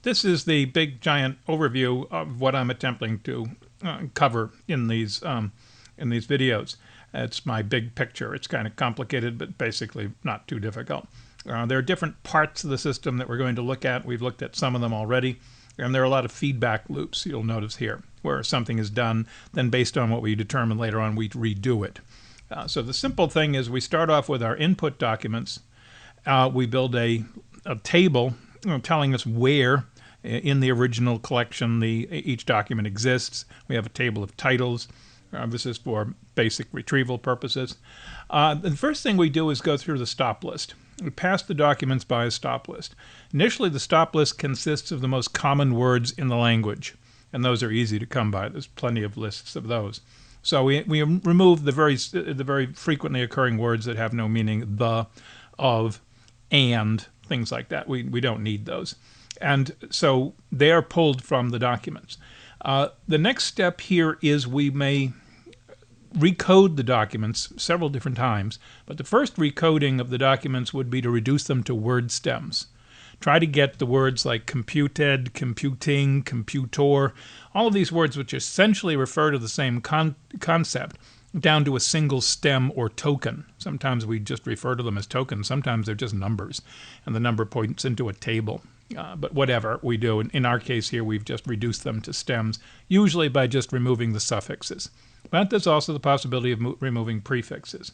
This is the big giant overview of what I'm attempting to cover in these videos. It's my big picture. It's kind of complicated, but basically not too difficult. There are different parts of the system that we're going to look at. We've looked at some of them already. And there are a lot of feedback loops, you'll notice here, where something is done, then based on what we determine later on, we redo it. So the simple thing is we start off with our input documents. We build a table telling us where in the original collection each document exists. We have a table of titles. This is for basic retrieval purposes. The first thing we do is go through the stop list. We pass the documents by a stop list. Initially, the stop list consists of the most common words in the language, and those are easy to come by. There's plenty of lists of those. So we remove the very frequently occurring words that have no meaning, the, of, and, things like that. We don't need those. And so they are pulled from the documents. The next step here is we may recode the documents several different times, but the first recoding of the documents would be to reduce them to word stems. Try to get the words like computed, computing, computor, all of these words which essentially refer to the same concept, down to a single stem or token. Sometimes we just refer to them as tokens. Sometimes they're just numbers, and the number points into a table. But whatever we do, in our case here, we've just reduced them to stems, usually by just removing the suffixes. But there's also the possibility of removing prefixes.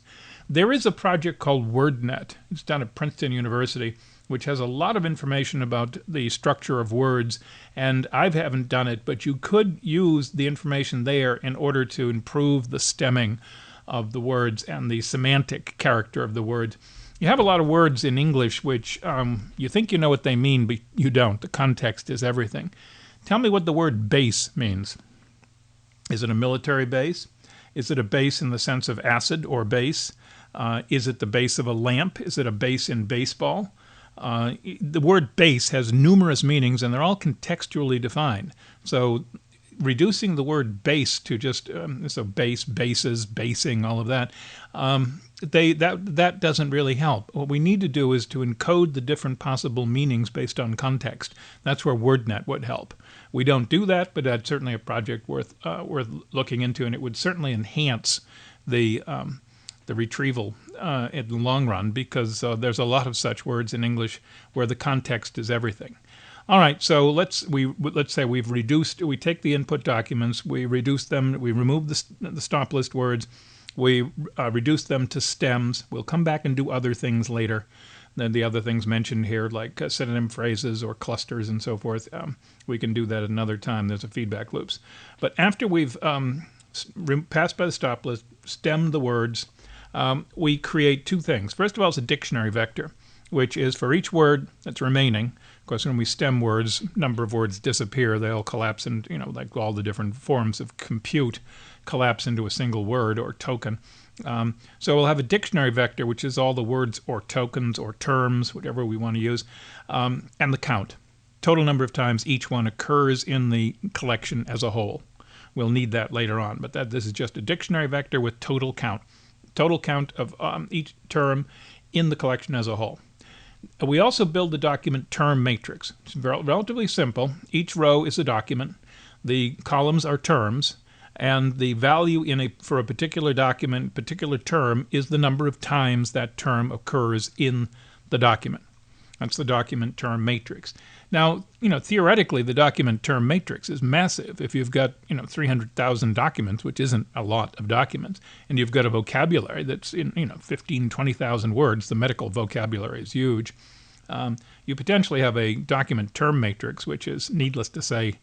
There is a project called WordNet. It's done at Princeton University, which has a lot of information about the structure of words, and I haven't done it, but you could use the information there in order to improve the stemming of the words and the semantic character of the words. You have a lot of words in English which you think you know what they mean, but you don't. The context is everything. Tell me what the word base means. Is it a military base? Is it a base in the sense of acid or base? Is it the base of a lamp? Is it a base in baseball? The word base has numerous meanings, and they're all contextually defined. So reducing the word base to just so base, bases, basing, all of that, that doesn't really help. What we need to do is to encode the different possible meanings based on context. That's where WordNet would help. We don't do that, but that's certainly a project worth looking into, and it would certainly enhance the retrieval in the long run, because there's a lot of such words in English where the context is everything. All right, so let's say we take the input documents, we reduce them, we remove the stop list words, we reduce them to stems. We'll come back and do other things later. Then the other things mentioned here, like synonym phrases or clusters and so forth, we can do that another time. There's a feedback loops. But after we've passed by the stop list, stemmed the words, we create two things. First of all, it's a dictionary vector, which is for each word that's remaining. Of course, when we stem words, number of words disappear. They all collapse into, like all the different forms of compute collapse into a single word or token. So we'll have a dictionary vector, which is all the words or tokens or terms, whatever we want to use, and the count. Total number of times each one occurs in the collection as a whole. We'll need that later on, but this is just a dictionary vector with total count. Total count of each term in the collection as a whole. We also build the document term matrix. It's relatively simple. Each row is a document. The columns are terms, and the value for a particular document, particular term, is the number of times that term occurs in the document. That's the document term matrix. Now, theoretically, the document term matrix is massive. If you've got, 300,000 documents, which isn't a lot of documents, and you've got a vocabulary that's in, 15, 20,000 words, the medical vocabulary is huge, you potentially have a document term matrix, which is, needless to say,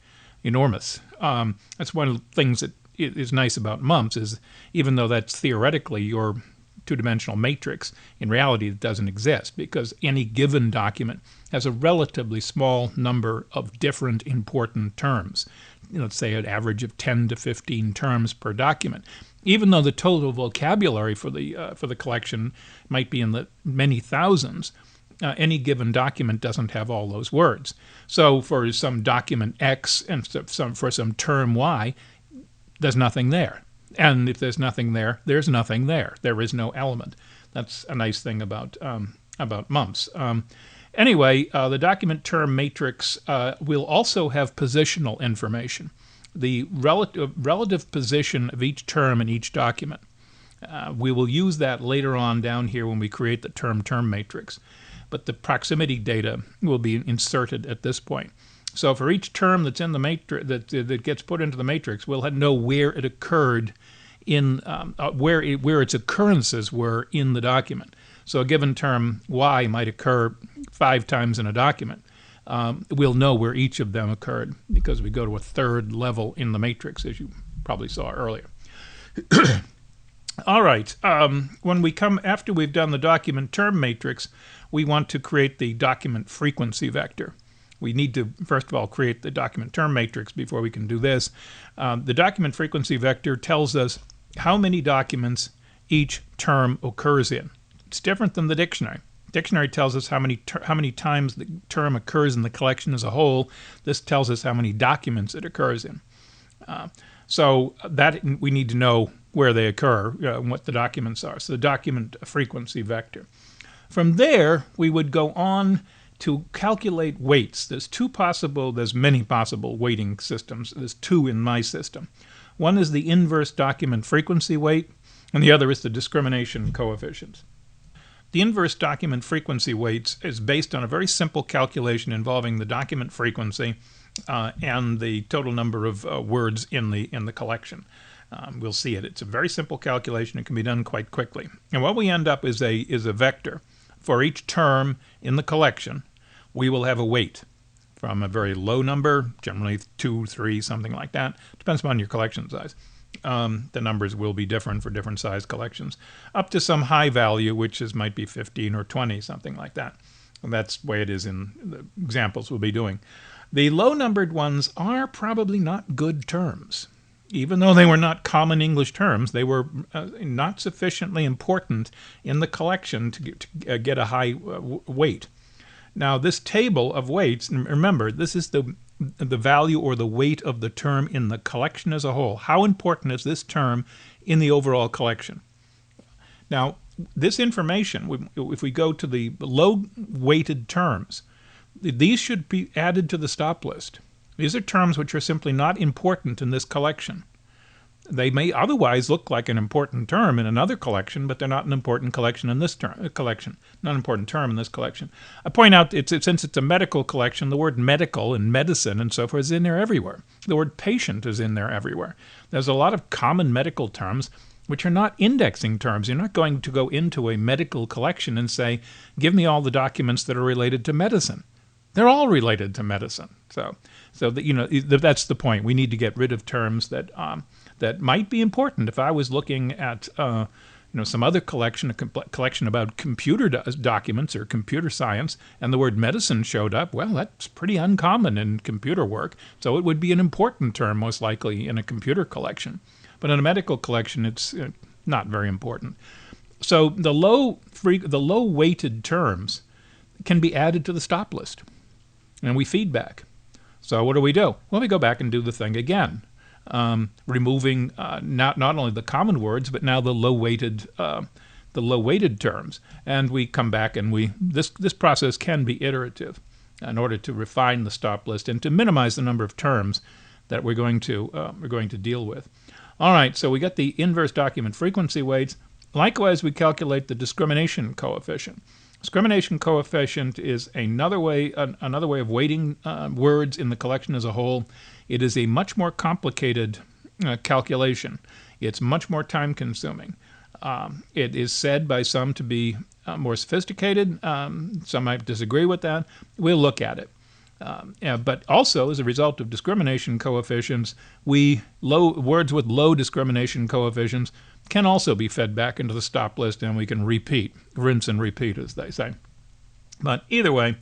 enormous. That's one of the things that is nice about MUMPS, is even though that's theoretically your two-dimensional matrix, in reality it doesn't exist, because any given document has a relatively small number of different important terms. Let's say an average of 10 to 15 terms per document. Even though the total vocabulary for the collection might be in the many thousands, any given document doesn't have all those words. So for some document X and for some term Y, there's nothing there. And if there's nothing there, there's nothing there. There is no element. That's a nice thing about MUMPS. Anyway, the document term matrix will also have positional information, the relative position of each term in each document. We will use that later on down here when we create the term matrix, but the proximity data will be inserted at this point. So for each term that's in the matrix that gets put into the matrix, we'll know where it occurred in where its occurrences were in the document. So a given term y might occur 5 times in a document. We'll know where each of them occurred because we go to a third level in the matrix, as you probably saw earlier. All right, when we come after we've done the document term matrix, we want to create the document frequency vector. We need to, first of all, create the document term matrix before we can do this. The document frequency vector tells us how many documents each term occurs in. It's different than the dictionary. Dictionary tells us how many times the term occurs in the collection as a whole. This tells us how many documents it occurs in. So that we need to know where they occur, what the documents are. So the document frequency vector. From there, we would go on to calculate weights. There's many possible weighting systems. There's 2 in my system. One is the inverse document frequency weight, and the other is the discrimination coefficient. The inverse document frequency weights is based on a very simple calculation involving the document frequency and the total number of words in the collection. We'll see it. It's a very simple calculation. It can be done quite quickly. And what we end up is a vector. For each term in the collection, we will have a weight from a very low number, generally 2, 3, something like that. Depends upon your collection size. The numbers will be different for different size collections, up to some high value, which might be 15 or 20, something like that. And that's the way it is in the examples we'll be doing. The low-numbered ones are probably not good terms. Even though they were not common English terms, they were not sufficiently important in the collection to get a high weight. Now, this table of weights, remember, this is the value or the weight of the term in the collection as a whole. How important is this term in the overall collection? Now, this information, if we go to the low-weighted terms, these should be added to the stop list. These are terms which are simply not important in this collection. They may otherwise look like an important term in another collection, but they're not an important collection in this collection. Not an important term in this collection. I point out, since it's a medical collection, the word medical and medicine and so forth is in there everywhere. The word patient is in there everywhere. There's a lot of common medical terms which are not indexing terms. You're not going to go into a medical collection and say, give me all the documents that are related to medicine. They're all related to medicine. So that's the point. We need to get rid of terms that might be important. If I was looking at some other collection, a collection about computer documents or computer science, and the word medicine showed up, well, that's pretty uncommon in computer work. So it would be an important term, most likely, in a computer collection. But in a medical collection, it's not very important. So the low-weighted terms can be added to the stop list, and we feedback. So what do? Well, we go back and do the thing again, removing not only the common words, but now the low-weighted terms. And we come back and this process can be iterative in order to refine the stop list and to minimize the number of terms that we're going to deal with. All right, so we got the inverse document frequency weights. Likewise, we calculate the discrimination coefficient. Discrimination coefficient is another way of weighting words in the collection as a whole. It is a much more complicated calculation. It's much more time-consuming. It is said by some to be more sophisticated. Some might disagree with that. We'll look at it. But also, as a result of discrimination coefficients, words with low discrimination coefficients can also be fed back into the stop list, and we can rinse and repeat, as they say. But either way,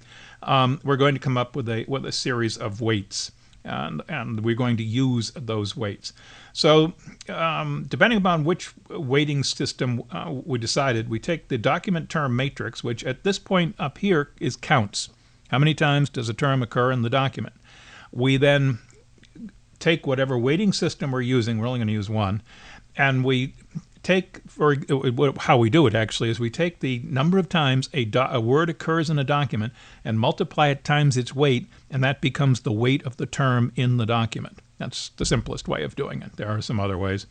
we're going to come up with a series of weights, and we're going to use those weights. So depending upon which weighting system we decided, we take the document term matrix, which at this point up here is counts. How many times does a term occur in the document? We then take whatever weighting system we're using, we're only going to use one, and we how we do it actually is we take the number of times a word occurs in a document and multiply it times its weight, and that becomes the weight of the term in the document. That's the simplest way of doing it. There are some other ways,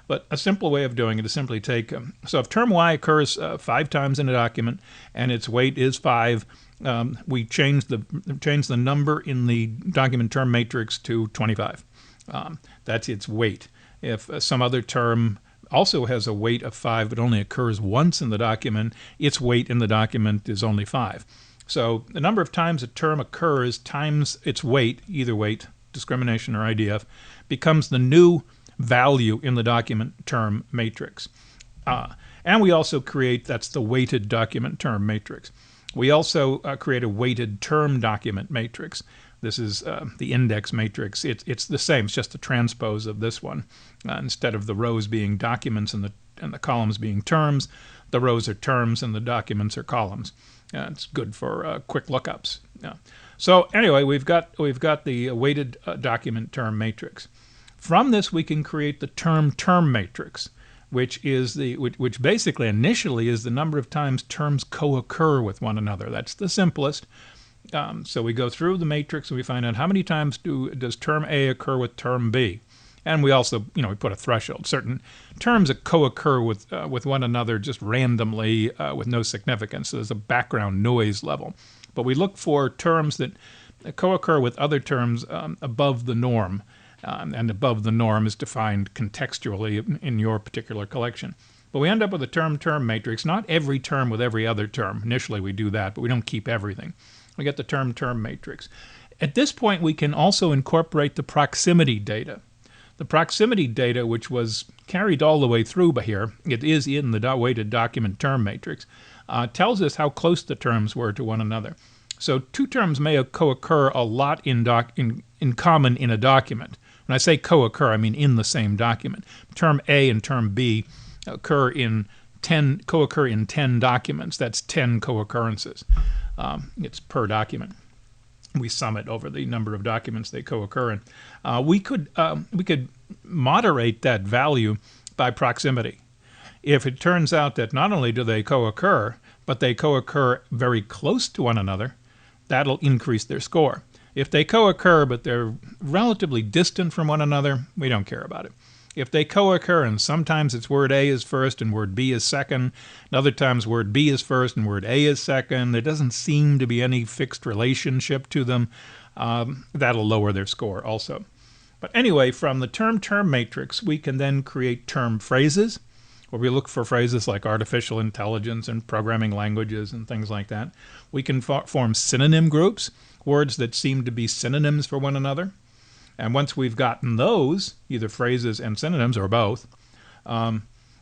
but a simple way of doing it is simply take, so if term Y occurs 5 times in a document and its weight is 5, we change the number in the document term matrix to 25. That's its weight. If some other term also has a weight of 5 but only occurs once in the document, its weight in the document is only 5. So the number of times a term occurs times its weight, either weight, discrimination or IDF, becomes the new value in the document term matrix. And we also create, that's the weighted document term matrix. We also create a weighted term document matrix. This is the index matrix. It's the same. It's just a transpose of this one. Instead of the rows being documents and the columns being terms, the rows are terms and the documents are columns. It's good for quick lookups. So anyway, we've got the weighted document term matrix. From this, we can create the term matrix, which basically initially is the number of times terms co-occur with one another. That's the simplest. So we go through the matrix and we find out how many times does term A occur with term B. And we also, we put a threshold. Certain terms that co-occur with one another just randomly with no significance. So there's a background noise level. But we look for terms that co-occur with other terms above the norm. And above the norm is defined contextually in your particular collection. But we end up with a term matrix. Not every term with every other term. Initially we do that, but we don't keep everything. We get the term matrix. At this point, we can also incorporate the proximity data. The proximity data, which was carried all the way through by here, it is in the weighted document term matrix, tells us how close the terms were to one another. So 2 terms may co-occur a lot in common in a document. When I say co-occur, I mean in the same document. Term A and term B co-occur in 10 documents. That's 10 co-occurrences. It's per document. We sum it over the number of documents they co-occur in. We could moderate that value by proximity. If it turns out that not only do they co-occur, but they co-occur very close to one another, that'll increase their score. If they co-occur but they're relatively distant from one another, we don't care about it. If they co-occur and sometimes it's word A is first and word B is second, and other times word B is first and word A is second, there doesn't seem to be any fixed relationship to them, that'll lower their score also. But anyway, from the term matrix, we can then create term phrases, where we look for phrases like artificial intelligence and programming languages and things like that. We can form synonym groups, words that seem to be synonyms for one another. And once we've gotten those, either phrases and synonyms or both,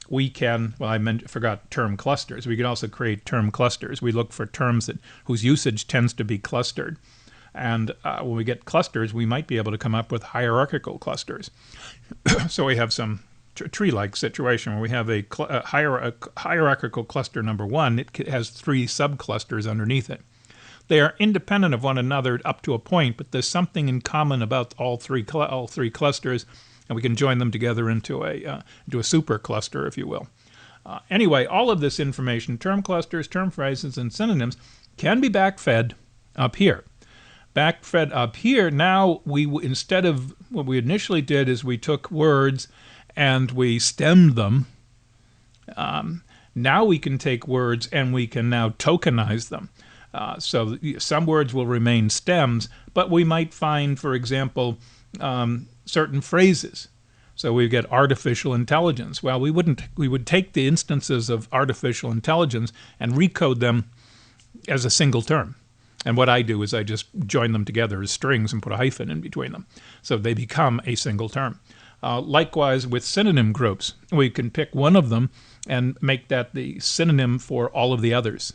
we can, forgot term clusters. We can also create term clusters. We look for terms whose usage tends to be clustered. And when we get clusters, we might be able to come up with hierarchical clusters. So we have some tree-like situation where we have a hierarchical cluster number 1. It has 3 subclusters underneath it. They are independent of one another up to a point, but there's something in common about all three clusters, and we can join them together into a supercluster, if you will. Anyway, all of this information, term clusters, term phrases, and synonyms, can be backfed up here. Backfed up here, now instead of what we initially did is we took words and we stemmed them. Now we can take words and we can now tokenize them. So some words will remain stems, but we might find, for example, certain phrases. So we get artificial intelligence. Well, we would take the instances of artificial intelligence and recode them as a single term. And what I do is I just join them together as strings and put a hyphen in between them. So they become a single term. Likewise, with synonym groups, we can pick one of them and make that the synonym for all of the others.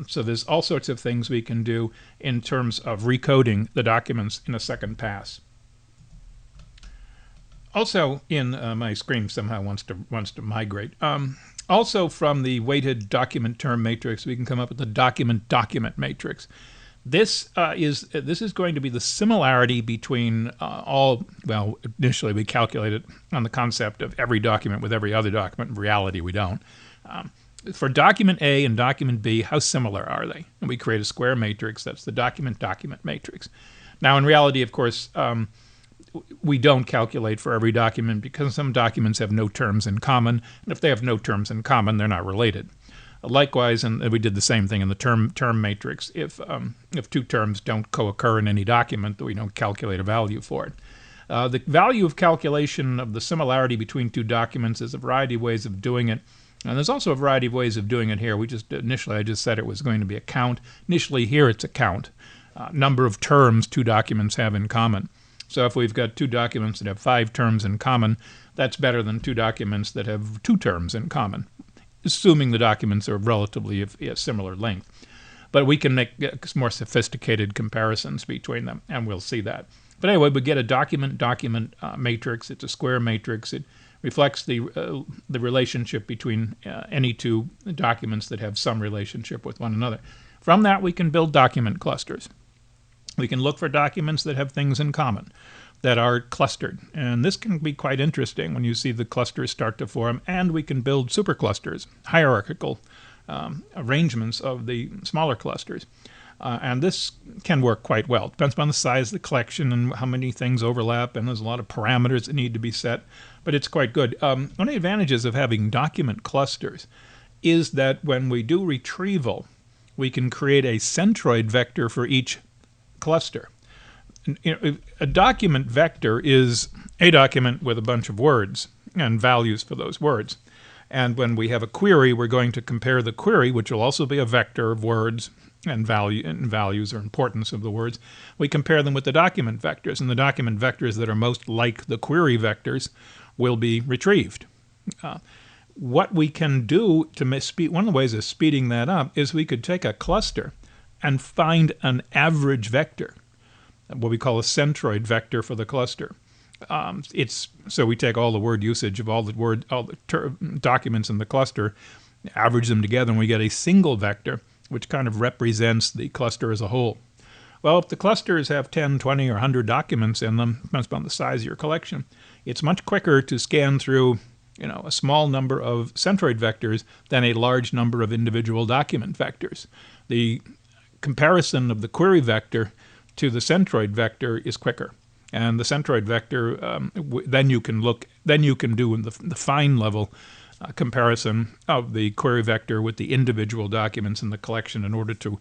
So there's all sorts of things we can do in terms of recoding the documents in a second pass. Also, in my screen somehow wants to migrate. Also, from the weighted document term matrix, we can come up with the document matrix. This is going to be the similarity between all. Well, initially we calculated on the concept of every document with every other document. In reality, we don't. For document A and document B, how similar are they? And we create a square matrix. That's the document matrix. Now, in reality, of course, we don't calculate for every document because some documents have no terms in common, and if they have no terms in common, they're not related. Likewise, and we did the same thing in the term matrix. If two terms don't co-occur in any document, we don't calculate a value for it. The value of calculation of the similarity between two documents is a variety of ways of doing it. And there's also a variety of ways of doing it here. Initially I just said it was going to be a count. Initially here it's a count. Number of terms two documents have in common. So if we've got two documents that have 5 terms in common, that's better than two documents that have 2 terms in common, assuming the documents are relatively a similar length. But we can make more sophisticated comparisons between them, and we'll see that. But anyway, we get a document matrix. It's a square matrix. It reflects the relationship between any two documents that have some relationship with one another. From that, we can build document clusters. We can look for documents that have things in common, that are clustered. And this can be quite interesting when you see the clusters start to form, and we can build superclusters, hierarchical arrangements of the smaller clusters. And this can work quite well. It depends upon the size of the collection and how many things overlap, and there's a lot of parameters that need to be set, but it's quite good. One of the advantages of having document clusters is that when we do retrieval, we can create a centroid vector for each cluster. A document vector is a document with a bunch of words and values for those words. And when we have a query, we're going to compare the query, which will also be a vector of words and values or importance of the words. We compare them with the document vectors, and the document vectors that are most like the query vectors will be retrieved. What we can do to one of the ways of speeding that up is we could take a cluster and find an average vector, what we call a centroid vector for the cluster. So we take all the word usage of all the documents in the cluster, average them together, and we get a single vector, which kind of represents the cluster as a whole. Well, if the clusters have 10, 20, or 100 documents in them, depends upon the size of your collection, it's much quicker to scan through a small number of centroid vectors than a large number of individual document vectors. The comparison of the query vector to the centroid vector is quicker. And the centroid vector, then you can do in the fine level comparison of the query vector with the individual documents in the collection in order to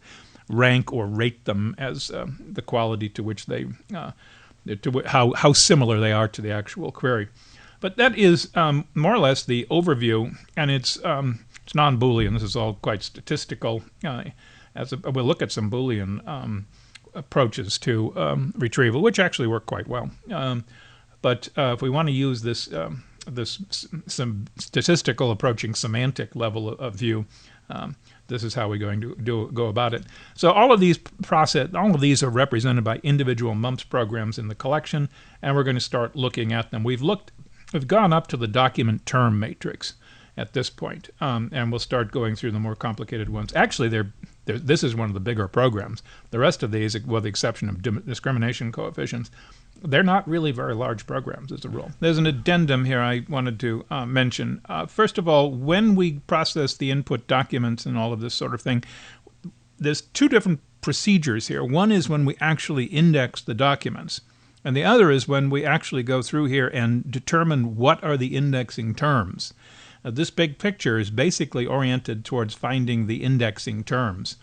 rank or rate them as the quality to which they, how similar they are to the actual query. But that is more or less the overview, and it's non-Boolean. This is all quite statistical. We'll look at some Boolean approaches to retrieval, which actually work quite well. But if we want to use this some statistical approaching semantic level of view, this is how we're going to go about it. So all of these are represented by individual mumps programs in the collection, and we're going to start looking at them. We've gone up to the document term matrix at this point, and we'll start going through the more complicated ones. Actually, this is one of the bigger programs. The rest of these, with the exception of discrimination coefficients, they're not really very large programs as a rule. There's an addendum here I wanted to mention. First of all, when we process the input documents and all of this sort of thing, there's 2 different procedures here. One is when we actually index the documents, and the other is when we actually go through here and determine what are the indexing terms. This big picture is basically oriented towards finding the indexing terms.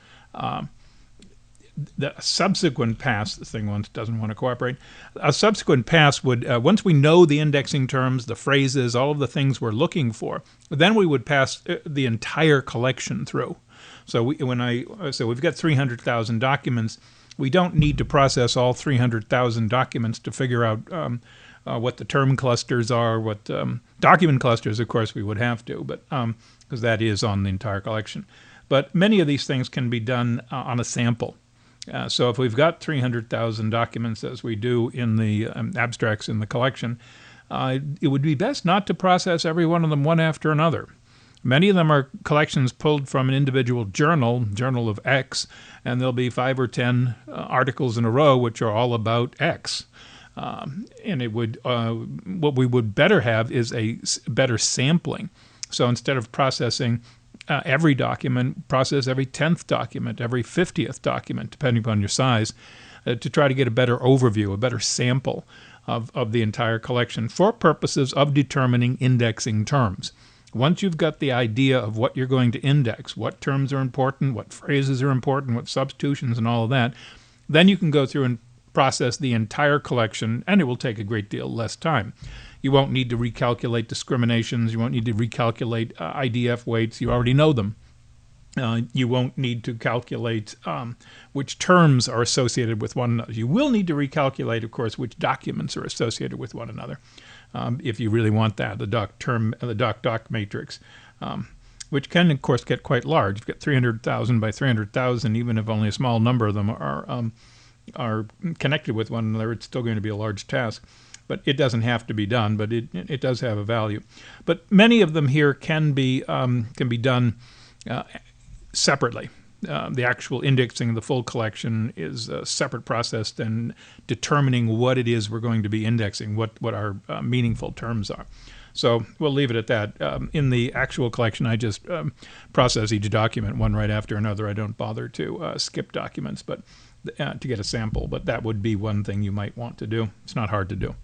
The subsequent pass, this thing doesn't want to cooperate, a subsequent pass would, once we know the indexing terms, the phrases, all of the things we're looking for, then we would pass the entire collection through. So we've got 300,000 documents. We don't need to process all 300,000 documents to figure out what the term clusters are, what document clusters, of course, we would have to, but because that is on the entire collection. But many of these things can be done on a sample. So if we've got 300,000 documents, as we do in the abstracts in the collection, it would be best not to process every one of them one after another. Many of them are collections pulled from an individual journal of X, and there'll be 5 or 10 articles in a row which are all about X. And it would what we would better have is a better sampling. So instead of processing every document, process every 10th document, every 50th document, depending upon your size, to try to get a better overview, a better sample of the entire collection for purposes of determining indexing terms. Once you've got the idea of what you're going to index, what terms are important, what phrases are important, what substitutions and all of that, then you can go through and process the entire collection, and it will take a great deal less time. You won't need to recalculate discriminations. You won't need to recalculate IDF weights. You already know them. You won't need to calculate which terms are associated with one another. You will need to recalculate, of course, which documents are associated with one another, if you really want that, the doc matrix, which can, of course, get quite large. You've got 300,000 by 300,000, even if only a small number of them are connected with one another, it's still going to be a large task. But it doesn't have to be done, but it does have a value. But many of them here can be done separately. The actual indexing of the full collection is a separate process than determining what it is we're going to be indexing, what our meaningful terms are. So we'll leave it at that. In the actual collection, I just process each document one right after another. I don't bother to skip documents, but to get a sample. But that would be one thing you might want to do. It's not hard to do.